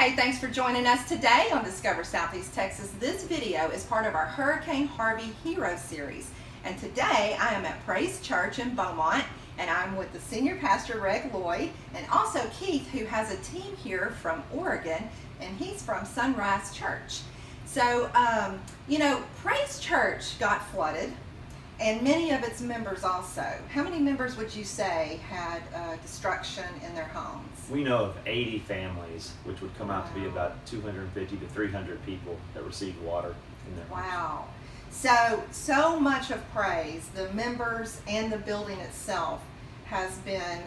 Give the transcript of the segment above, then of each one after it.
Hey, thanks for joining us today on Discover Southeast Texas. This video is part of our Hurricane Harvey Heroes series. And today I am at Praise Church in Beaumont, and I'm with the senior pastor, Reg Lloyd, and also Keith, who has a team here from Oregon, and he's from Sunrise Church. So, Praise Church got flooded, and many of its members also. How many members would you say had destruction in their homes? We know of 80 families, which would come out to be about 250 to 300 people that received water in their homes. Wow. So much of Praise, the members and the building itself, has been,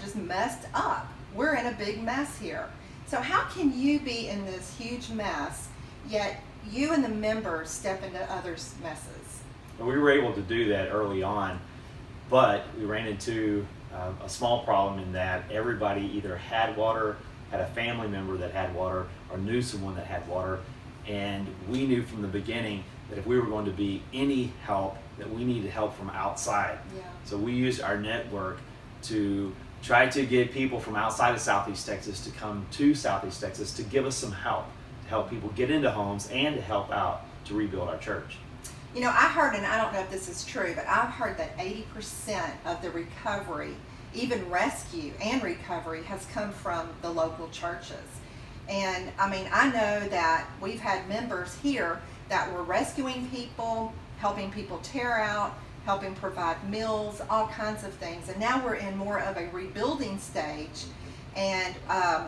just messed up. We're in a big mess here. So how can you be in this huge mess, yet you and the members step into others' messes? And we were able to do that early on, but we ran into a small problem in that everybody either had water, had a family member that had water, or knew someone that had water. And we knew from the beginning that if we were going to be any help, that we needed help from outside. Yeah. So we used our network to try to get people from outside of Southeast Texas to come to Southeast Texas to give us some help, to help people get into homes and to help out to rebuild our church. I heard, and I don't know if this is true, but I've heard that 80% of the recovery, even rescue and recovery, has come from the local churches. And I know that we've had members here that were rescuing people, helping people tear out, helping provide meals, all kinds of things. And now we're in more of a rebuilding stage. And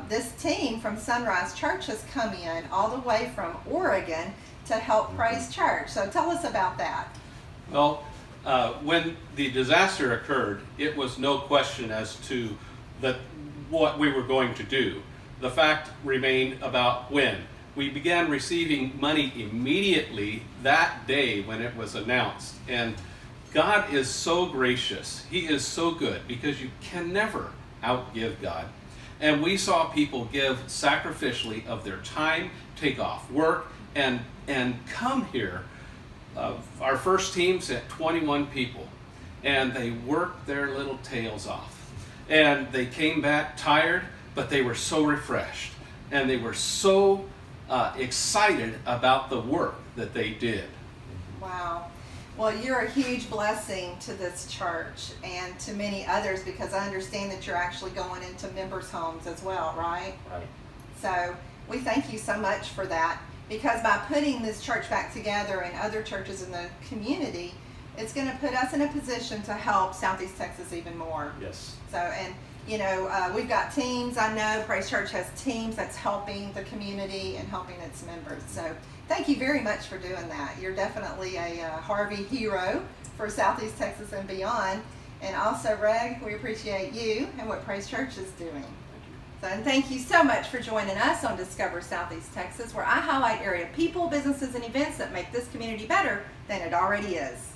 this team from Sunrise Church has come in all the way from Oregon to help Praise Church. So tell us about that. Well, when the disaster occurred, it was no question as to what we were going to do. The fact remained about when. We began receiving money immediately that day when it was announced. And God is so gracious. He is so good, because you can never outgive God. And we saw people give sacrificially of their time, take off work, and come here. Our first team's at 21 people, and they worked their little tails off. And they came back tired, but they were so refreshed, and they were so excited about the work that they did. Wow. Well, you're a huge blessing to this church and to many others, because I understand that you're actually going into members' homes as well, right? Right. So we thank you so much for that, because by putting this church back together and other churches in the community, it's going to put us in a position to help Southeast Texas even more. Yes. So, and we've got teams. I know Praise Church has teams that's helping the community and helping its members. So thank you very much for doing that. You're definitely a Harvey hero for Southeast Texas and beyond. And also, Reg, we appreciate you and what Praise Church is doing. So, and thank you so much for joining us on Discover Southeast Texas, where I highlight area people, businesses, and events that make this community better than it already is.